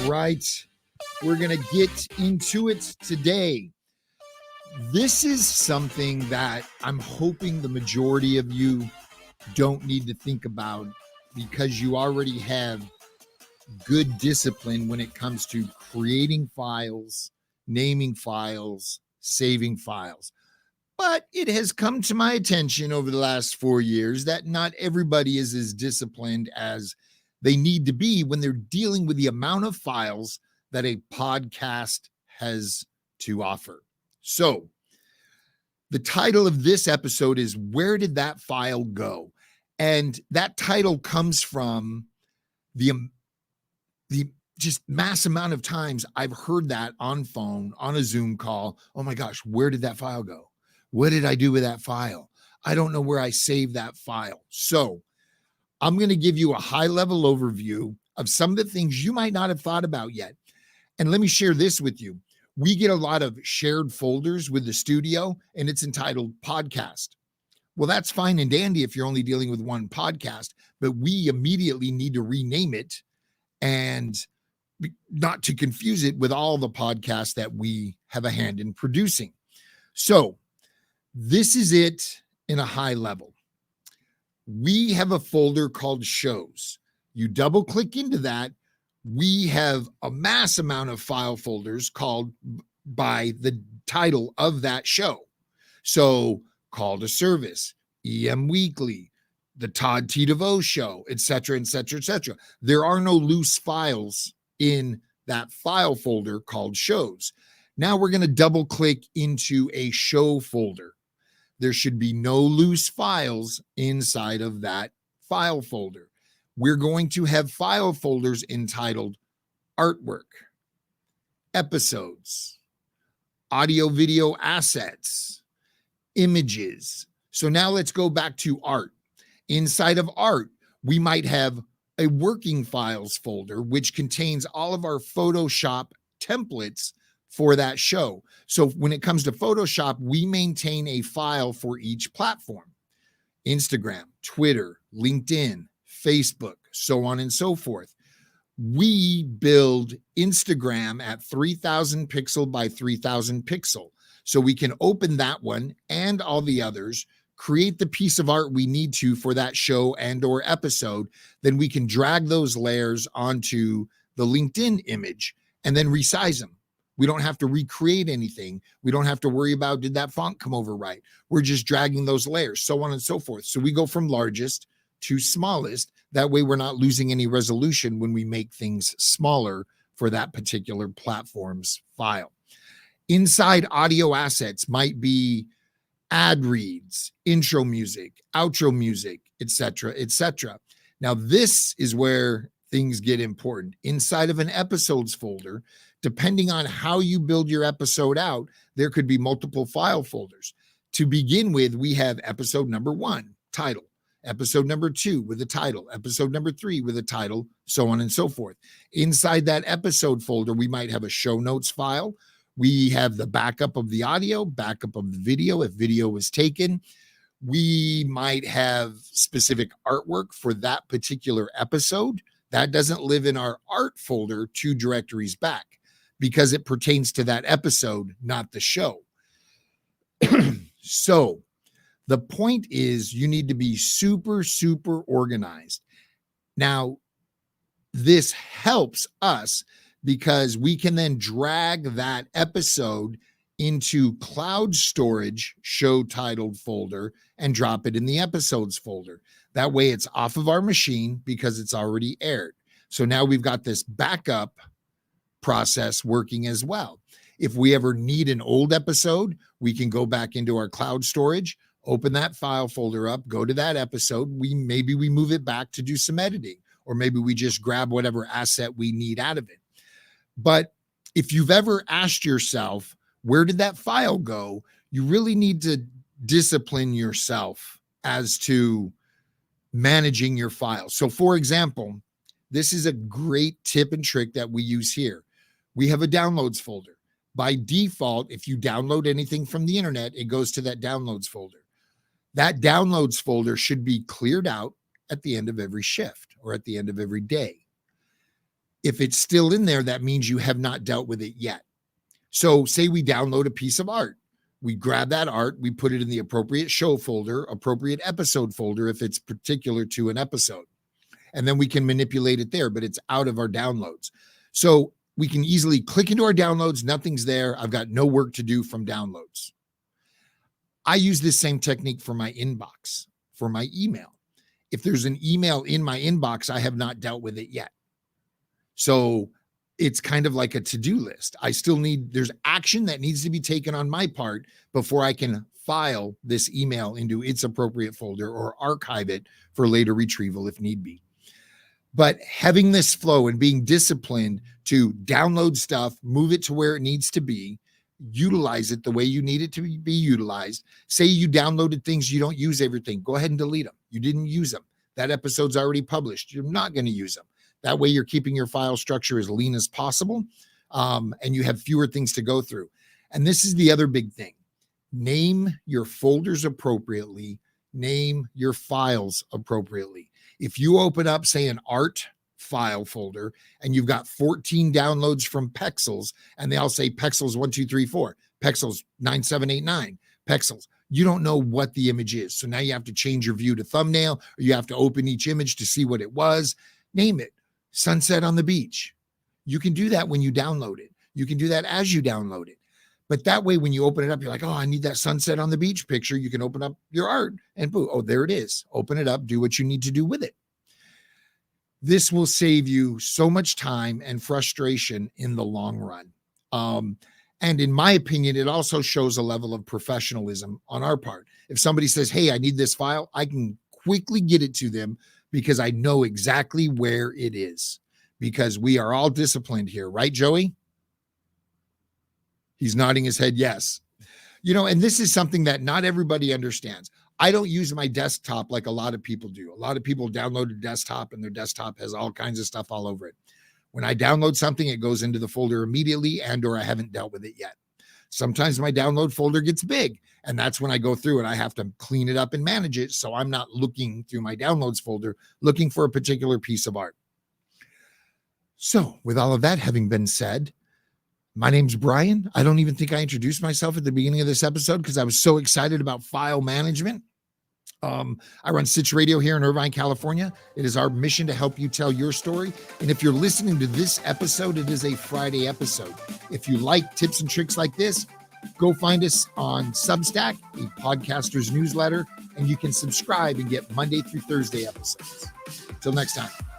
right, we're going to get into it today. This is something that I'm hoping the majority of you don't need to think about because you already have good discipline when it comes to creating files, naming files, saving files. But it has come to my attention over the last 4 years that not everybody is as disciplined as they need to be when they're dealing with the amount of files that a podcast has to offer. So, the title of this episode is Where Did That File Go? And that title comes from the just mass amount of times I've heard that on phone, on a Zoom call. Oh my gosh, where did that file go? What did I do with that file? I don't know where I saved that file. So I'm going to give you a high-level overview of some of the things you might not have thought about yet. And let me share this with you. We get a lot of shared folders with the studio, and it's entitled Podcast. Well, that's fine and dandy if you're only dealing with one podcast, but we immediately need to rename it and not to confuse it with all the podcasts that we have a hand in producing. So this is it in a high level. We have a folder called shows. You double click into that. We have a mass amount of file folders called by the title of that show. So Call to Service, EM Weekly, the Todd T. DeVoe Show, et cetera, et cetera, et cetera. There are no loose files in that file folder called shows. Now we're going to double click into a show folder. There should be no loose files inside of that file folder. We're going to have file folders entitled Artwork, Episodes, Audio Video Assets, Images. So now let's go back to Art. Inside of Art, we might have a working files folder, which contains all of our Photoshop templates for that show. So when it comes to Photoshop, we maintain a file for each platform: Instagram, Twitter, LinkedIn, Facebook, so on and so forth. We build Instagram at 3000 pixel by 3000 pixel. So we can open that one and all the others, create the piece of art we need to for that show and or episode. Then we can drag those layers onto the LinkedIn image and then resize them. We don't have to recreate anything. We don't have to worry about, did that font come over right? We're just dragging those layers, so on and so forth. So we go from largest to smallest. That way we're not losing any resolution when we make things smaller for that particular platform's file. Inside audio assets might be ad reads, intro music, outro music, etc., etc. Now, this is where things get important. Inside of an episodes folder, depending on how you build your episode out, there could be multiple file folders. To begin with, we have episode number 1, title, episode number 2 with a title, episode number 3 with a title, so on and so forth. Inside that episode folder, we might have a show notes file. We have the backup of the audio, backup of the video if video was taken. We might have specific artwork for that particular episode. That doesn't live in our art folder 2 directories back because it pertains to that episode, not the show. So the point is you need to be super, super organized. Now, this helps us because we can then drag that episode into cloud storage show titled folder and drop it in the episodes folder. That way it's off of our machine because it's already aired. So now we've got this backup process working as well. If we ever need an old episode, we can go back into our cloud storage, open that file folder up, go to that episode. Maybe we move it back to do some editing, or maybe we just grab whatever asset we need out of it. But if you've ever asked yourself, where did that file go? You really need to discipline yourself as to managing your files. So for example, this is a great tip and trick that we use here. We have a downloads folder. By default, if you download anything from the internet, it goes to that downloads folder. That downloads folder should be cleared out at the end of every shift or at the end of every day. If it's still in there, that means you have not dealt with it yet. So say we download a piece of art. We grab that art, we put it in the appropriate show folder, appropriate episode folder if it's particular to an episode. And then we can manipulate it there, but it's out of our downloads. So we can easily click into our downloads. Nothing's there. I've got no work to do from downloads. I use this same technique for my inbox, for my email. If there's an email in my inbox, I have not dealt with it yet. So it's kind of like a to-do list. There's action that needs to be taken on my part before I can file this email into its appropriate folder or archive it for later retrieval if need be. But having this flow and being disciplined to download stuff, move it to where it needs to be, utilize it the way you need it to be utilized. Say you downloaded things, you don't use everything. Go ahead and delete them. You didn't use them. That episode's already published. You're not going to use them. That way you're keeping your file structure as lean as possible, and you have fewer things to go through. And this is the other big thing. Name your folders appropriately. Name your files appropriately. If you open up, say, an art file folder and you've got 14 downloads from Pexels and they all say Pexels 1, 2, 3, 4, Pexels 9, 7, 8, 9, Pexels, you don't know what the image is. So now you have to change your view to thumbnail, or you have to open each image to see what it was. Name it. Sunset on the beach. You can do that when you download it. You can do that as you download it. But that way, when you open it up, you're like, oh, I need that sunset on the beach picture. You can open up your art and boom, oh, there it is. Open it up, do what you need to do with it. This will save you so much time and frustration in the long run. And in my opinion, it also shows a level of professionalism on our part. If somebody says, hey, I need this file, I can quickly get it to them because I know exactly where it is, because we are all disciplined here. Right, Joey? He's nodding his head yes. And this is something that not everybody understands. I don't use my desktop like a lot of people do. A lot of people download a desktop and their desktop has all kinds of stuff all over it. When I download something, it goes into the folder immediately or I haven't dealt with it yet. Sometimes my download folder gets big, and that's when I go through and I have to clean it up and manage it. So I'm not looking through my downloads folder, looking for a particular piece of art. So with all of that having been said, my name's Brian. I don't even think I introduced myself at the beginning of this episode because I was so excited about file management. I run Stitch Radio here in Irvine, California. It is our mission to help you tell your story. And if you're listening to this episode, it is a Friday episode. If you like tips and tricks like this, go find us on Substack, a podcaster's newsletter, and you can subscribe and get Monday through Thursday episodes. Until next time.